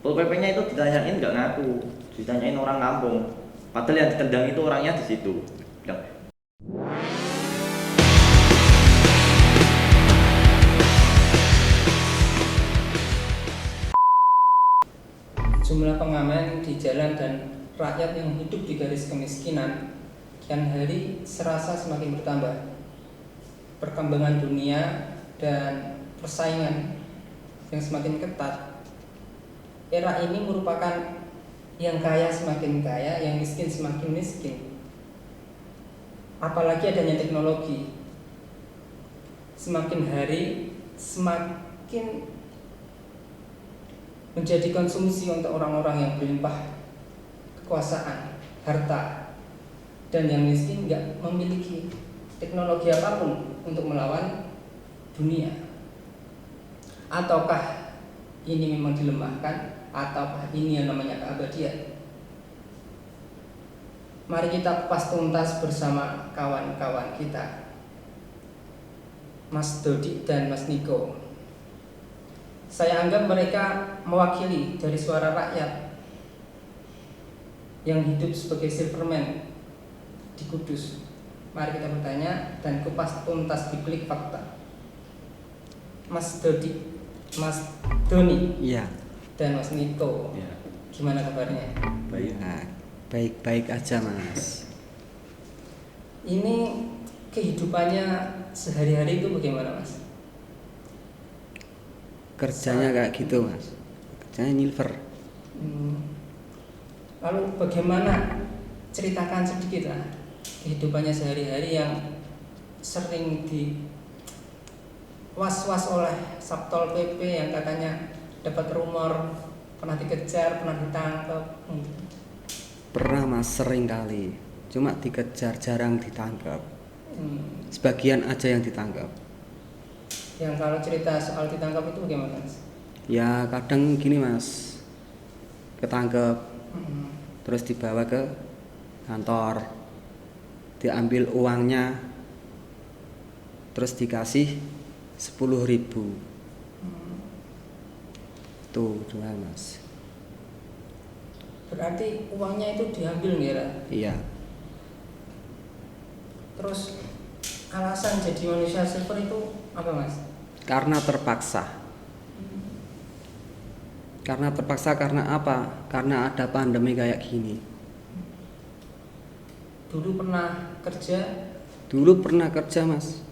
Pol PP-nya itu ditanyain nggak ngaku, ditanyain orang kampung. Padahal yang ditendang itu orangnya di situ. Bilang, Jumlah pengamen di jalan dan rakyat yang hidup di garis kemiskinan kian hari serasa semakin bertambah. Perkembangan dunia dan persaingan yang semakin ketat. Era ini merupakan yang kaya semakin kaya, yang miskin semakin miskin. Apalagi adanya teknologi. Semakin hari semakin menjadi konsumsi untuk orang-orang yang berlimpah kekuasaan, harta, dan yang miskin nggak memiliki teknologi apapun untuk melawan dunia. Ataukah ini memang dilemahkan, ataukah ini yang namanya keabadian? Mari kita kupas tuntas bersama kawan-kawan kita, Mas Dodi dan Mas Niko. Saya anggap mereka mewakili dari suara rakyat yang hidup sebagai silverman di Kudus. Mari kita bertanya dan kupas tuntas di Klik Fakta. Mas Dodi, Mas Doni, Iya. dan Mas Niko, ya, gimana kabarnya? baik. Nah, baik-baik aja Mas. Ini kehidupannya sehari-hari itu bagaimana, Mas? Kerjanya kayak gitu Mas. Kerjanya nyilver. Lalu bagaimana, ceritakan sedikit lah kehidupannya sehari-hari yang sering di was-was oleh Satpol PP yang katanya dapat rumor pernah dikejar, pernah ditangkap. Pernah Mas, sering kali. Cuma dikejar, jarang ditangkap. Sebagian aja yang ditangkap. Yang kalau cerita soal ditangkap itu bagaimana, Mas? Ya kadang gini Mas, ketangkep, terus dibawa ke kantor, diambil uangnya, terus dikasih 10.000. Tuh dua Mas. Berarti uangnya itu diambil ngira. Iya. Terus alasan jadi manusia silver itu apa, Mas? Karena terpaksa. Karena terpaksa karena apa? Karena ada pandemi kayak gini. Dulu pernah kerja. Dulu pernah kerja Mas.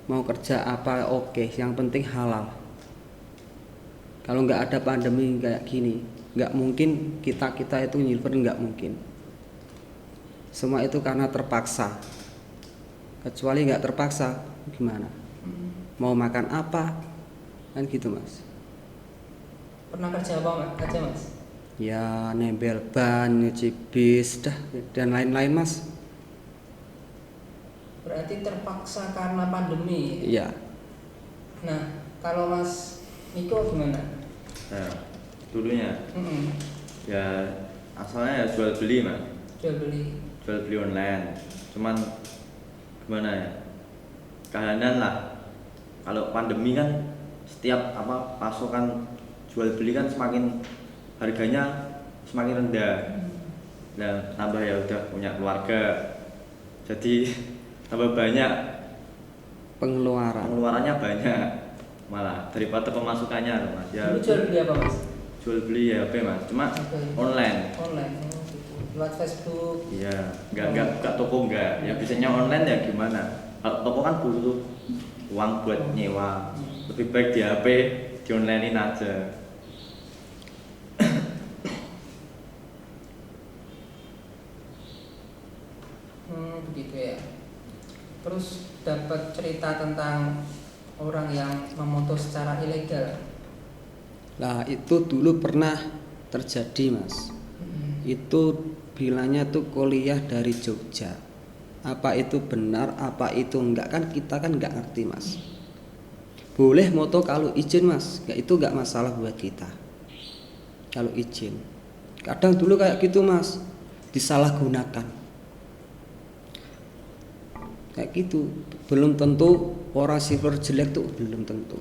Mau kerja apa oke, yang penting halal. Kalau nggak ada pandemi kayak gini, nggak mungkin kita itu nyilver, nggak mungkin. Semua itu karena terpaksa. Kecuali nggak terpaksa, gimana? Mau makan apa? Kan gitu Mas. Pernah kerja apa aja, Mas? Ya nempel ban, nyuci bis, dah dan lain-lain Mas. Berarti terpaksa karena pandemi. Iya. Nah, kalau Mas Niko gimana? Nah, dulunya ya asalnya ya jual beli Mas, Jual beli. jual beli online. Cuman gimana ya, keadaan lah. Kalau pandemi kan setiap pasokan jual beli kan semakin harganya semakin rendah. Nah, tambah ya udah punya keluarga, jadi tambah banyak pengeluarannya banyak malah daripada pemasukannya Mas. Ya Dulu jual beli apa, Mas? jual beli ya HP Mas, cuma online. Online, gitu. Lewat Facebook. Iya, nggak buka toko nggak. Ya biasanya online ya gimana? Kalau toko kan butuh uang buat nyewa. Lebih baik di HP, di onlinein aja. Begitu ya. Terus dapat cerita tentang orang yang memoto secara ilegal. Lah itu dulu pernah terjadi Mas. Itu bilangnya tuh kuliah dari Jogja. Apa itu benar, apa itu enggak, kan kita kan enggak ngerti Mas. Boleh moto kalau izin Mas, itu enggak masalah buat kita. Kalau izin. Kadang dulu kayak gitu Mas, disalahgunakan. Kayak gitu, belum tentu orang silver jelek tuh, belum tentu.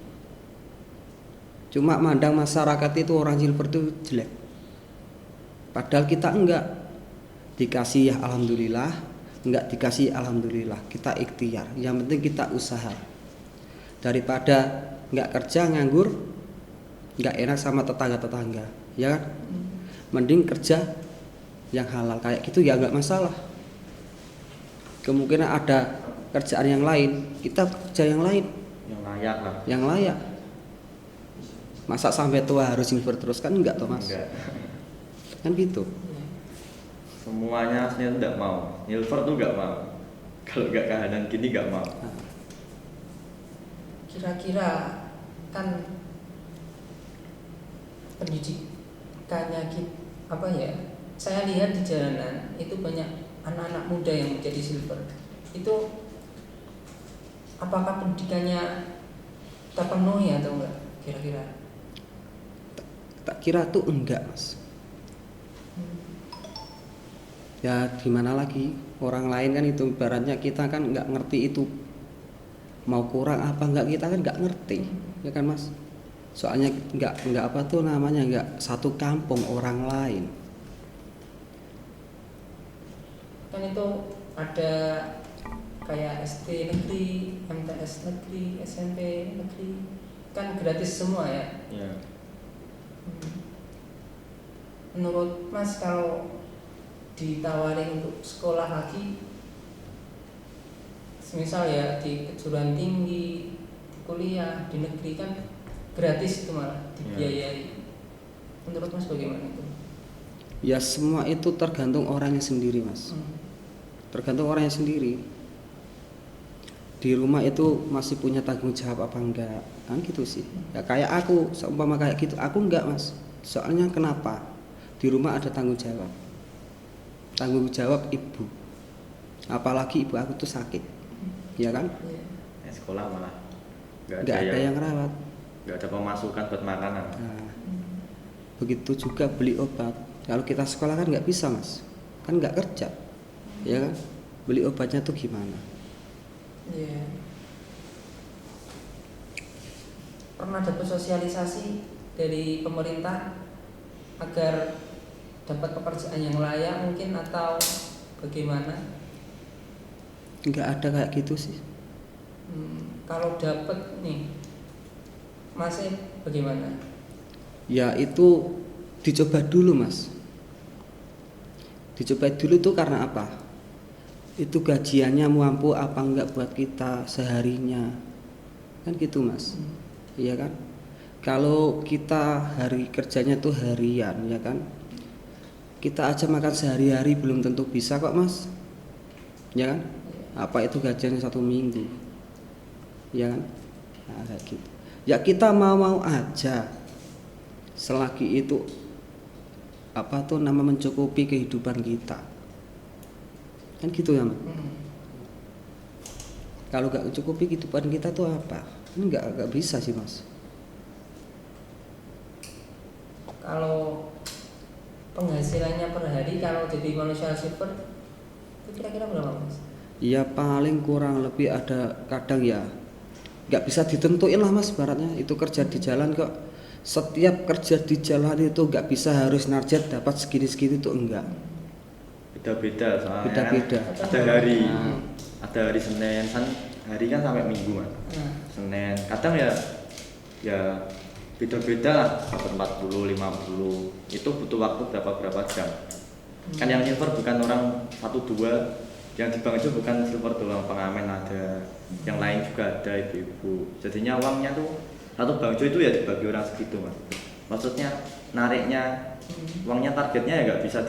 Cuma mandang masyarakat itu orang silver itu jelek. Padahal kita enggak. Dikasih ya alhamdulillah, enggak dikasih alhamdulillah. Kita ikhtiar. Yang penting kita usaha. Daripada enggak kerja nganggur, enggak enak sama tetangga-tetangga, ya kan? Mending kerja yang halal kayak gitu ya enggak masalah. Kemungkinan ada kerjaan yang lain, kita kerja yang lain, yang layak lah. yang layak. Masa sampai tua harus silver terus kan enggak toh mas? Enggak. Kan gitu. Semuanya aslinya enggak mau. Silver tuh enggak mau. Kalau enggak kahanan gini enggak mau. Kira-kira kan pendidikannya apa ya? Saya lihat di jalanan itu banyak anak-anak muda yang menjadi silver. Itu apakah pendidikannya terpenuhi atau enggak? Kira-kira? Tak kira tuh enggak mas. Ya gimana lagi, orang lain kan itu ibaratnya kita kan nggak ngerti itu mau kurang apa enggak, kita kan nggak ngerti, ya kan mas. Soalnya nggak apa tuh namanya, nggak satu kampung orang lain. Kan itu ada kayak SD negeri, MTS negeri, SMP negeri, kan gratis semua ya. Iya. Menurut Mas kalau ditawarin untuk sekolah lagi, misal ya di kejuruan tinggi, di kuliah di negeri kan gratis itu malah dibiayai. Menurut Mas bagaimana itu? Ya semua itu tergantung orangnya sendiri mas. Tergantung orangnya sendiri. Di rumah itu masih punya tanggung jawab apa enggak, kan gitu sih. Ya kayak aku, seumpama kayak gitu, aku enggak mas. Soalnya kenapa? Di rumah ada tanggung jawab. Tanggung jawab ibu. Apalagi ibu aku tuh sakit, ya kan? Sekolah malah Enggak ada yang rawat. Enggak ada pemasukan buat makanan. Nah, begitu juga beli obat. Kalau kita sekolah kan nggak bisa mas, kan nggak kerja, ya kan? Beli obatnya tuh gimana? Iya. Pernah dapat sosialisasi dari pemerintah agar dapat pekerjaan yang layak mungkin atau bagaimana? Nggak ada kayak gitu sih. Kalau dapat nih, masih bagaimana? Ya itu dicoba dulu mas. Dicoba dulu tuh karena apa? Itu gajiannya mampu apa enggak buat kita seharinya, kan gitu mas. Iya kan? Kalau kita hari kerjanya tuh harian, ya kan? Kita aja makan sehari-hari belum tentu bisa kok mas, ya kan? Apa itu gajiannya 1 minggu, ya kan? Nah, kayak gitu. Ya kita mau aja, selagi itu apa tuh nama mencukupi kehidupan kita, kan gitu ya mas. Kalau nggak mencukupi kehidupan kita tuh apa? Nggak bisa sih mas. Kalau penghasilannya per hari kalau jadi manusia silver itu kira-kira berapa mas? Ya paling kurang lebih ada kadang ya nggak bisa ditentuin lah mas, baratnya itu kerja di jalan kok. Setiap kerja di jalan itu nggak bisa harus narjet dapat segini-segini tuh enggak. Beda-beda soalnya. Beda-beda. Kan ada hari, ada hari Senin, hari kan sampai Minggu mas. Senin, kadang ya beda-beda lah, dapat 40, 50. Itu butuh waktu berapa jam. Kan yang silver bukan orang 1-2, yang di bank itu bukan silver doang, pengamen ada, yang lain juga ada, ibu-ibu. Jadinya uangnya tuh satu bangjo itu ya dibagi orang segitu mas. Maksudnya nariknya uangnya targetnya ya nggak bisa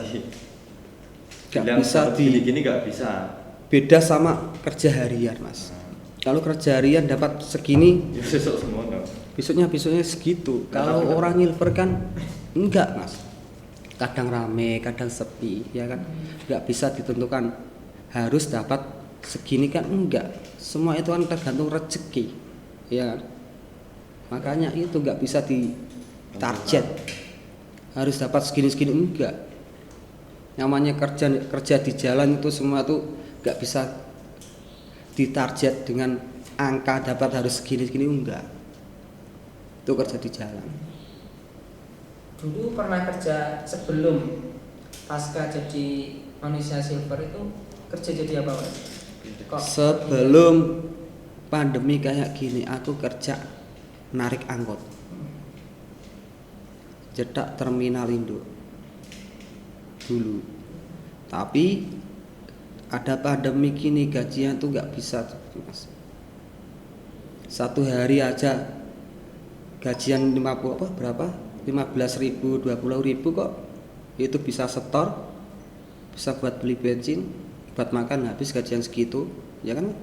gini nggak bisa. Beda sama kerja harian mas. Kalau kerja harian dapat segini, Ya besok semua dong. besoknya segitu. Kalau orang silver kan enggak mas. Kadang rame, kadang sepi, ya kan? Nggak bisa ditentukan harus dapat segini kan enggak. Semua itu kan tergantung rezeki, ya kan? Makanya itu nggak bisa ditarget harus dapat segini enggak. Namanya kerja di jalan itu semua tuh nggak bisa ditarget dengan angka dapat harus segini enggak. itu kerja di jalan. Dulu pernah kerja sebelum pasca jadi manusia silver itu kerja jadi apa Mas? Kok Sebelum pandemi kayak gini aku kerja narik angkot, jedak terminal Indo dulu. Tapi ada pandemi gini gajian tuh nggak bisa Mas. Satu hari aja gajian 50 apa berapa? 15.000, 20.000 kok itu bisa setor, bisa buat beli bensin, buat makan habis gajian segitu, ya kan?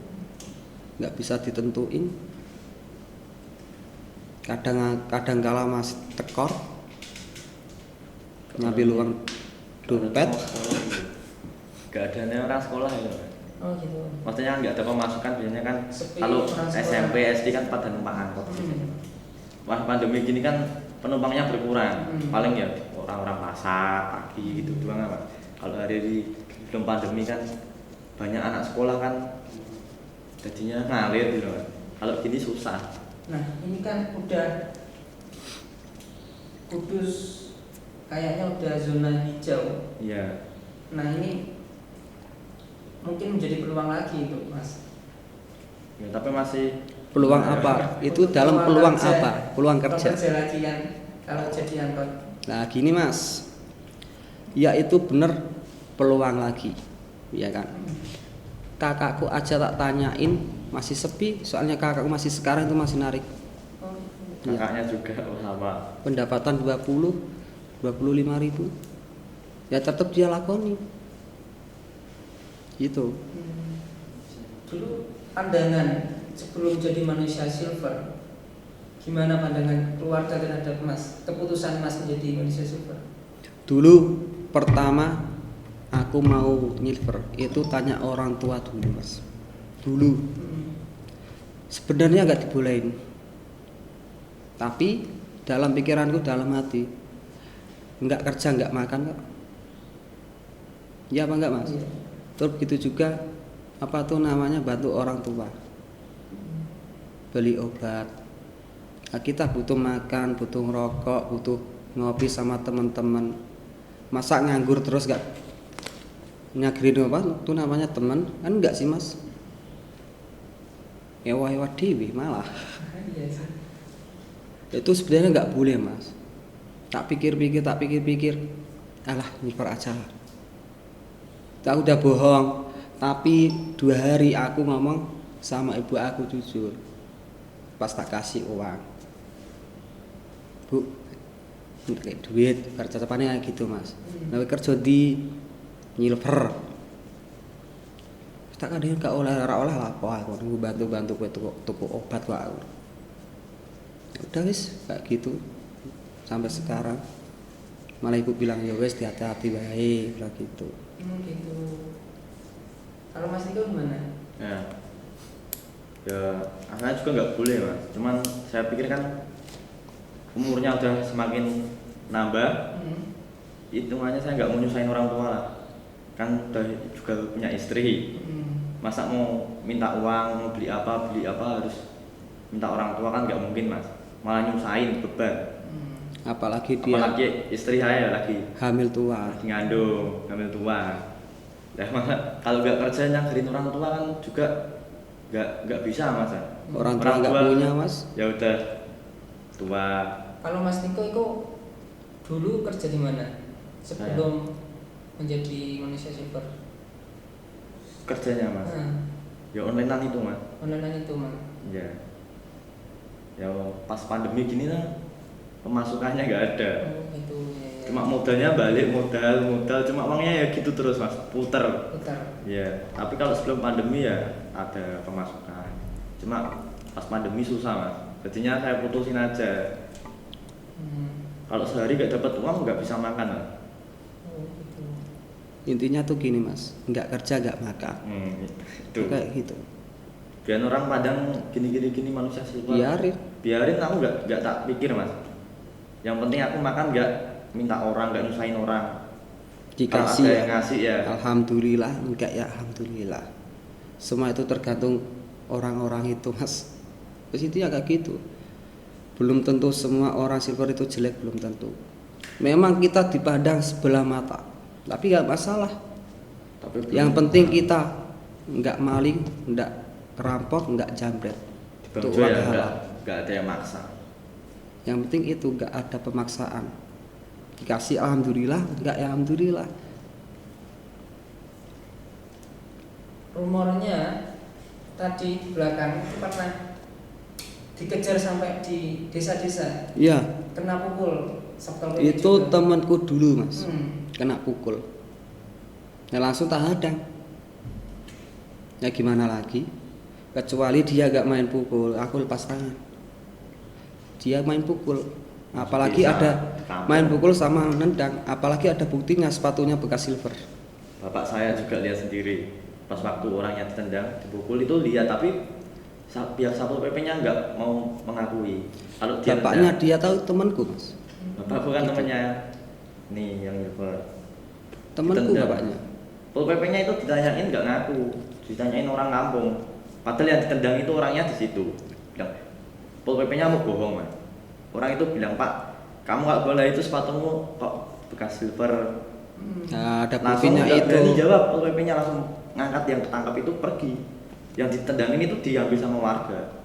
Nggak bisa ditentuin. Kadang kala masih tekor, ngambil uang dompet. Gak ada orang sekolah ya. Oh gitu. Maksudnya nggak ada pemasukan biasanya kan. Sepi Kalau orang sekolah. SMP SD kan pada numpang angkot. Wah pandemi gini kan penumpangnya berkurang. Paling ya orang-orang pasar pagi gitu doang apa. Kalau hari sebelum pandemi kan banyak anak sekolah kan jadinya ngalir gitu kan. Kalau gini susah. Nah ini kan udah Kudus kayaknya udah zona hijau. Iya. Nah ini mungkin menjadi peluang lagi itu Mas. Ya, tapi masih Peluang apa? Itu dalam peluang apa? Peluang kerja. Kerja lagi kan kalau jadi angkot. Nah gini Mas, ya itu bener peluang lagi, ya kan? Kakakku aja tak tanyain masih sepi, soalnya kakakku masih sekarang itu masih narik. Oh, kakaknya juga sama. Pendapatan 25.000, ya tetap dia lakoni. Gitu. Dulu pandangan sebelum jadi manusia silver, gimana pandangan keluarga terhadap Mas, keputusan Mas menjadi manusia silver? Dulu pertama aku mau silver itu tanya orang tua dulu Mas. Dulu sebenarnya nggak dibolehin, tapi dalam pikiranku dalam hati nggak kerja nggak makan kok. Iya apa enggak Mas? Iya. Terus begitu juga apa tuh namanya bantu orang tua, beli obat. Nah, kita butuh makan, butuh ngerokok, butuh ngopi sama teman-teman. Masa nganggur terus gak nyagerin apa itu namanya teman kan enggak sih Mas? Ewa-ewa dewi malah. Iya sih. Itu sebenarnya nggak boleh Mas. Tak pikir-pikir, alah nyiper aja lah. Tak udah bohong, tapi 2 hari aku ngomong sama ibu aku jujur. Pas tak kasih uang, Bu, kayak duit, kerja-kerjanya gitu Mas. Nah kerja di nyilver. Tak kadang gak oleh lah apa aku nunggu bantu kowe tuku obat wae. Udah wis kayak gitu sampai sekarang. Malah ibu bilang ya wis hati-hati wae bilang gitu. Gitu. Kalau Mas Niko gimana? Ya anak juga nggak boleh Mas. Cuman saya pikir kan umurnya udah semakin nambah, hitungannya saya nggak mau nyusahin orang tua lah. Kan udah juga punya istri. Masa mau minta uang, mau beli apa harus minta orang tua kan nggak mungkin Mas. Malah nyusahin beban. Apalagi dia istri saya lagi hamil tua, lagi ngandung, hamil tua. Ya masa kalau nggak kerja nyanggerin orang tua kan juga nggak bisa Mas. Orang tua nggak punya Mas. Ya udah tua. Kalau Mas Niko itu dulu kerja di mana sebelum menjadi manusia silver? Kerjanya Mas. Ya onlinean itu Mas. Online itu Mas. Ya. Ya pas pandemi gini lah pemasukannya nggak ada. Oh gitu. Ya. Cuma modalnya balik modal cuma uangnya ya gitu terus Mas, puter. Ya, tapi kalau sebelum pandemi ya ada pemasukan. Cuma pas pandemi susah Mas. Jadinya saya putusin aja. Kalau sehari nggak dapat uang nggak bisa makan Mas. Oh gitu. Intinya tuh gini Mas, nggak kerja nggak makan. Itu. Kayak gitu. Biar orang Padang gini manusia silver. Biarin aku nggak tak pikir Mas. Yang penting aku makan nggak minta orang, nggak nyusahin orang. Dikasih ya, ya. Ngasih ya. Alhamdulillah, enggak ya alhamdulillah. Semua itu tergantung orang-orang itu Mas. Terus itu ya kayak gitu. Belum tentu semua orang silver itu jelek, belum tentu. Memang kita dipandang sebelah mata, tapi nggak masalah. Tapi Yang penting kita nggak maling, nggak kerampok, nggak jambret. Bang Itu Jo ya uang halal. nggak ada yang maksa. Yang penting itu nggak ada pemaksaan. Dikasih alhamdulillah, nggak ya alhamdulillah. Rumornya tadi di belakang itu pernah dikejar sampai di desa-desa, Iya, kena pukul Satpol PP itu juga. temanku dulu mas, Hmm. kena pukul. Ya langsung tak hadang. Ya gimana lagi? Kecuali dia gak main pukul, aku lepas tangan. Dia main pukul, apalagi Bisa ada ditampar. main pukul sama nendang, apalagi ada buktinya sepatunya bekas silver. Bapak saya juga lihat sendiri pas waktu orangnya ditendang, dipukul itu lihat, tapi pihak Satpol PP-nya nggak mau mengakui. Kalau dia Bapaknya tendang, dia tahu temanku mas, bapakku kan Gitu. temannya nih yang silver. temanku Ditendang. bapaknya. Satpol PP-nya itu ditanyain nggak ngaku, ditanyain orang kampung. Padahal yang ditendang itu orangnya di situ. Bilang, Satpol PP-nya mau bohong mas. Orang itu bilang, Pak, kamu nggak boleh, itu sepatumu kok bekas silver. Nah, ada Langsung buktinya nggak berani itu. jawab, Satpol PP-nya langsung ngangkat yang ketangkap itu pergi. Yang ditendangin itu diambil sama warga,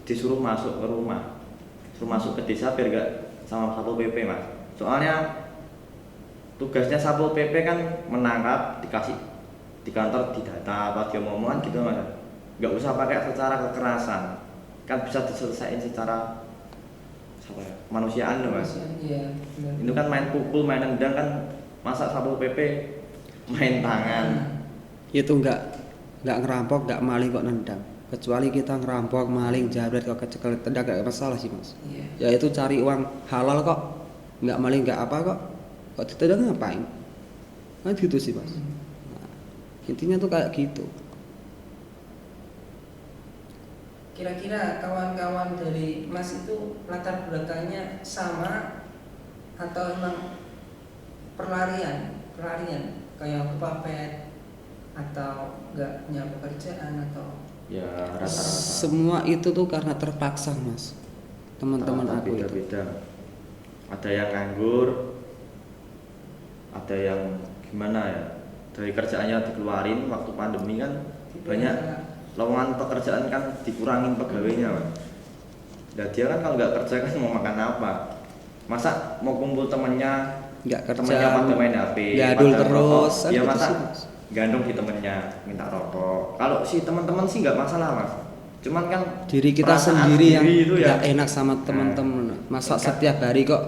disuruh masuk ke rumah, suruh masuk ke desa biar gak sama Satpol PP mas. Soalnya tugasnya Satpol PP kan menangkap, dikasih di kantor didata apa dia ngomongan gitu mas. Nggak usah pakai secara kekerasan, kan bisa diselesaikan secara apa ya, kemanusiaan loh mas. Iya, benar. Itu kan main pukul, main nendang kan, masa Satpol PP main tangan. Itu nggak ngerampok, nggak maling kok nendang. Kecuali kita ngerampok, maling, jabret kok kecekel tendang nggak masalah sih mas. Iya. Ya itu cari uang halal kok, nggak maling nggak apa kok. Kok ditendang ngapain? Kan gitu sih mas. Nah, intinya tuh kayak gitu. Kira-kira kawan-kawan dari Mas itu latar belakangnya sama atau emang pelarian kayak kepapet atau nggak punya pekerjaan atau Ya rata-rata. Semua itu tuh karena terpaksa mas. Teman-teman Rata-rata aku itu. beda-beda. Ada yang nganggur, ada yang gimana ya, dari kerjaannya dikeluarin waktu pandemi kan, banyak lowongan pekerjaan kan dikurangin pegawainya mas. Nah dia kan kalau nggak kerja kan mau makan apa? Masa mau kumpul temennya, Nggak temennya kerja, pada main HP, gadul pada terus, rokok, kan dia gitu masa sih, Mas. gandong di temennya minta rokok. Kalau si teman-teman sih nggak masalah mas, cuman kan Diri kita perasaan sendiri yang itu ya. nggak enak sama teman-teman. Masa Kan- setiap hari kok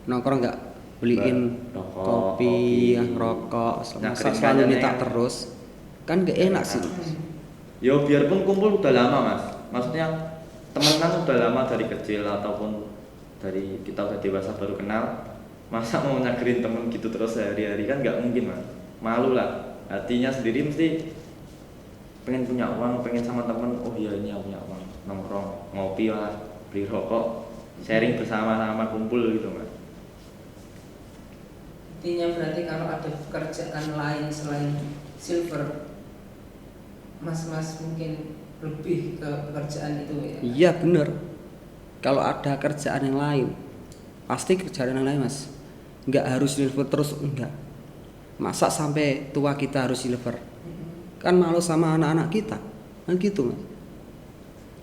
nongkrong nggak beliin Rokok, kopi, kopi, ya, rokok, masa nyakrin selalu kacannya minta kan. terus, kan gak enak sih. Yo biarpun kumpul udah lama mas, maksudnya temenan udah lama dari kecil ataupun dari kita udah dewasa baru kenal, masa mau nyakirin temen gitu terus sehari-hari kan nggak mungkin mas, malu lah. Hatinya sendiri mesti pengen punya uang, pengen sama temen, oh iya ini aku punya uang, nongkrong, ngopi lah, beli rokok, sharing bersama-sama kumpul gitu mas. intinya berarti kalau ada pekerjaan lain selain silver, Mas mungkin lebih ke pekerjaan itu ya. Iya bener. Kalau ada kerjaan yang lain, pasti kerjaan yang lain mas. Nggak harus silver terus, enggak. Masa sampai tua kita harus silver? Kan malu sama anak-anak kita, kan gitu mas.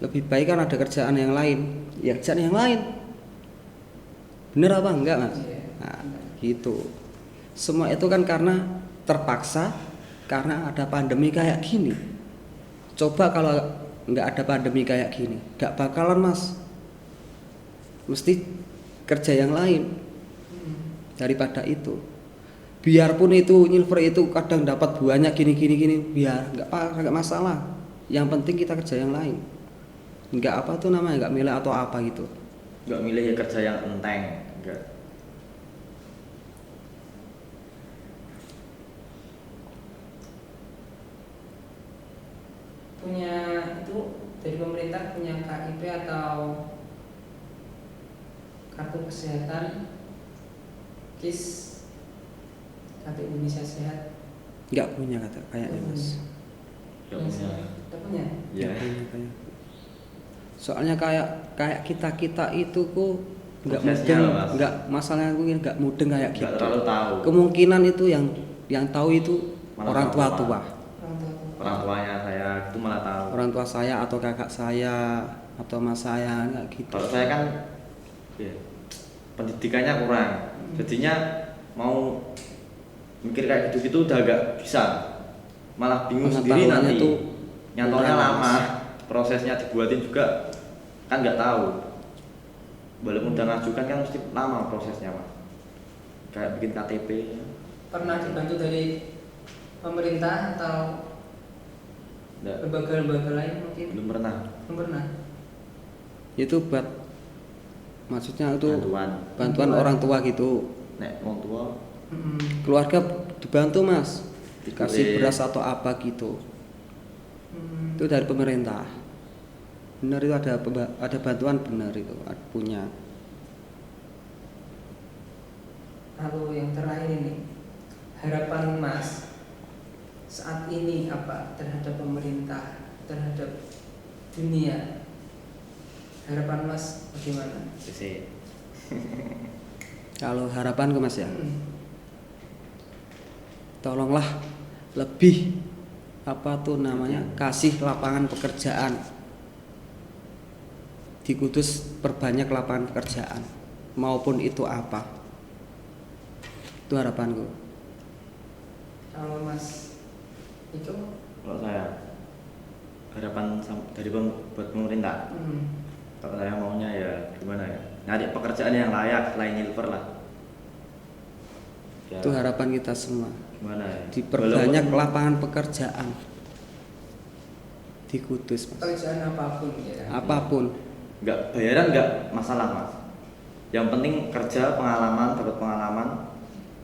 Lebih baik kan ada kerjaan yang lain, ya kerjaan yang lain. Bener apa enggak mas? Iya. Nah, gitu. Semua itu kan karena terpaksa, karena ada pandemi kayak gini. Coba kalau nggak ada pandemi kayak gini, nggak bakalan mas. Mesti kerja yang lain daripada itu. Biarpun itu silver itu kadang dapat buahnya gini, biar nggak masalah. Yang penting kita kerja yang lain. Nggak apa tuh namanya, nggak milih atau apa gitu. Nggak milih ya kerja yang enteng, enggak. Punya itu dari pemerintah punya KIP atau kartu kesehatan, KIS, kartu Indonesia Sehat. Nggak punya kata kayaknya mas. Nggak punya. Tidak punya. Ya. Nggak punya, kayaknya. Soalnya kayak kita itu kok nggak Prosesnya mudeng, loh, Mas. nggak masalahnya mungkin nggak mudeng kayak Nggak gitu. terlalu tahu. Kemungkinan itu yang tahu itu Malah orang orang tua. tua. Orang tua. Orang tuanya saya itu malah tahu. Orang tua saya atau kakak saya atau mas saya nggak gitu. Kalau saya kan ya, pendidikannya kurang, jadinya mau mikir kayak gitu-gitu udah agak bisa, malah bingung sendiri Pengetahuannya nanti. tuh Nyantolnya kurang, lama, Mas. prosesnya dibuatin juga kan nggak tahu. Walaupun udah ngajukan kan mesti lama prosesnya, Mas. Kayak bikin KTP. Pernah dibantu dari pemerintah atau Nggak, lembaga-lembaga lain mungkin? belum pernah. Belum pernah. Itu buat maksudnya itu Bantuan. orang tua gitu. Nek wong tua Keluarga dibantu mas, dikasih Boleh. beras atau apa gitu. Itu dari pemerintah. Benar itu ada bantuan benar itu punya. Lalu yang terakhir ini, harapan Mas saat ini apa terhadap pemerintah, terhadap dunia? Harapan Mas bagaimana? Sisi. Kalau harapanku mas ya, Hmm. tolonglah lebih apa tuh namanya kasih lapangan pekerjaan di Kudus, perbanyak lapangan pekerjaan maupun itu apa, itu harapanku. Kalau Mas itu, Kalau saya harapan dari buat pemerintah. Kalau saya maunya ya gimana ya, nyari pekerjaan yang layak selain Nilver lah ya, Itu harapan kita semua, gimana ya, diperbanyak walaupun lapangan pekerjaan di Kudus mas. pekerjaan apapun ya. Apapun. nggak bayaran nggak masalah mas, yang penting kerja, pengalaman, dapat pengalaman.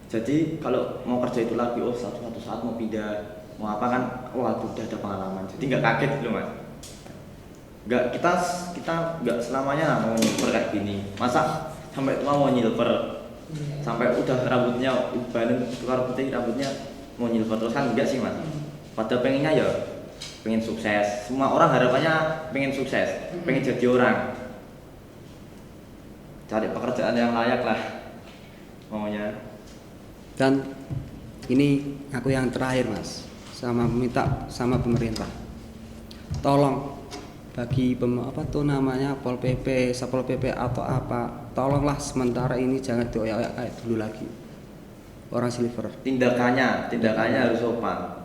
Jadi kalau mau kerja itu lagi, oh satu saat mau pindah mau apa kan, wah udah ada pengalaman, jadi nggak kaget gitu mas. Nggak, kita nggak selamanya mau Nilver kayak gini, masa sampai tua mau Nilver, Iya. sampai udah rambutnya ubanan tukar putih, rambutnya mau Nilver terus kan enggak sih mas. Pada pengennya ya pengen sukses, semua orang harapannya pengen sukses, pengen jadi orang, cari pekerjaan yang layak lah maunya. Dan ini aku yang terakhir mas, minta sama pemerintah, tolong bagi apa tuh namanya Pol PP, Satpol PP atau apa, tolonglah sementara ini jangan dioyak-oyak kayak dulu lagi orang silver. Tindakannya harus sopan,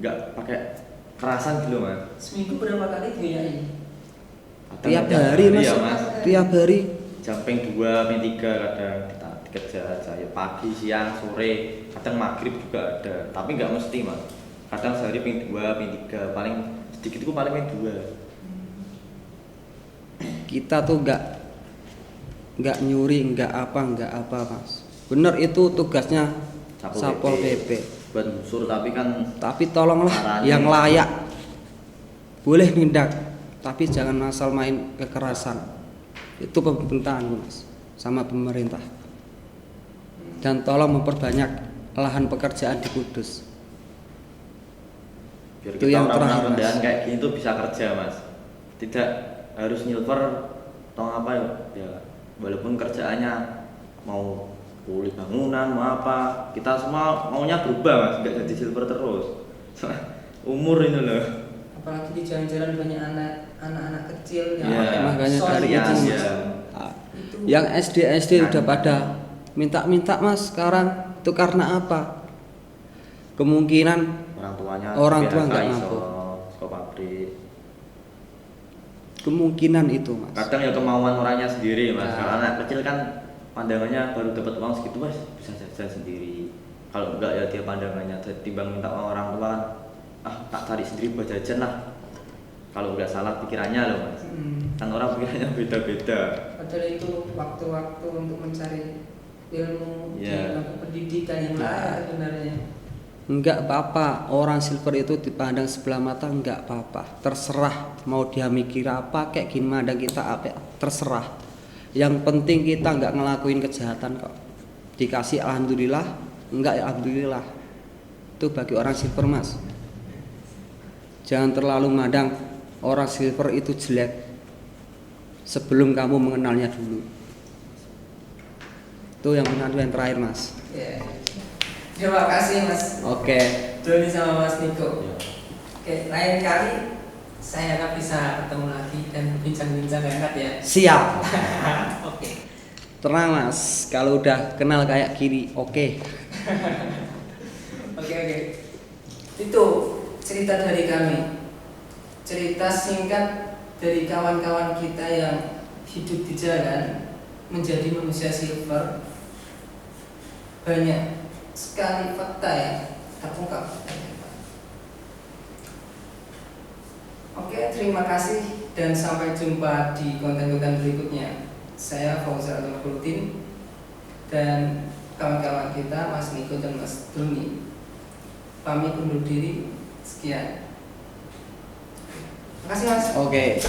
nggak pakai kerasan gitu mas. Seminggu berapa kali diayain? Tiap Kadang hari mas, ya mas, tiap hari. jam peng 2, peng 3 kadang kita dikejar aja ya, pagi, siang, sore, kadang maghrib juga ada, tapi nggak mesti mas. Kadang sehari peng 2, peng 3, paling sedikit itu paling peng 2. Kita tuh nggak nyuri, nggak apa mas. Bener itu tugasnya Satpol PP. Buat ngusur tapi kan Tapi tolonglah caranya yang layak. Boleh nindak, tapi jangan asal main kekerasan. Itu pemerintahan mas, sama pemerintah. Dan tolong memperbanyak lahan pekerjaan di Kudus. biar Itu kita yang orang-orang terakhir, Mas. rendahan kayak gini tuh bisa kerja mas, tidak harus Nilver atau apa ya, walaupun kerjaannya mau kuli bangunan mau apa, kita semua maunya berubah mas, nggak jadi silver terus. Umur ini loh. Apalagi di jalan-jalan banyak anak-anak kecil yang Iya, pakai makanya sol dari gitu, itu, Mas. Mas. Ah, Itu yang SD udah pada minta mas sekarang, itu karena apa? Kemungkinan Orang Orang tua PHK nggak iso, mampu. sekolah pabrik. kemungkinan itu mas. Kadang ya kemauan orangnya sendiri mas. Nah. Kalau anak kecil kan pandangannya baru dapat uang segitu mas, bisa jajan sendiri. Kalau enggak ya dia pandangannya timbang minta uang orang tua kan, ah tak cari sendiri buat jajan lah. Kalau nggak salah pikirannya loh mas. Kan orang pikirannya beda-beda. Padahal itu waktu-waktu untuk mencari ilmu, Iya. melakukan pendidikan yang layak sebenarnya. Enggak apa-apa, orang silver itu dipandang sebelah mata enggak apa-apa. Terserah mau dia mikir apa, kayak gini mandang kita apa, terserah. Yang penting kita enggak ngelakuin kejahatan kok. Dikasih alhamdulillah, enggak ya alhamdulillah. Itu bagi orang silver mas. Jangan terlalu mandang orang silver itu jelek. sebelum kamu mengenalnya dulu. Itu yang terakhir Mas. Ya. Terima kasih Mas Oke. Doni sama Mas Niko. Ya. Oke, lain kali saya akan bisa ketemu lagi dan bincang-bincang hangat ya. Siap. Oke. Tenang Mas, kalau udah kenal kayak gini, oke. Oke. Itu cerita dari kami. Cerita singkat dari kawan-kawan kita yang hidup di jalan menjadi manusia silver. Banyak sekali fakta yang terungkap. Oke, terima kasih dan sampai jumpa di konten-konten berikutnya. Saya Fauzan Al-Khulutin dan kawan-kawan kita Mas Niko dan Mas Doni pamit undur diri. Sekian. Terima kasih Mas. Oke.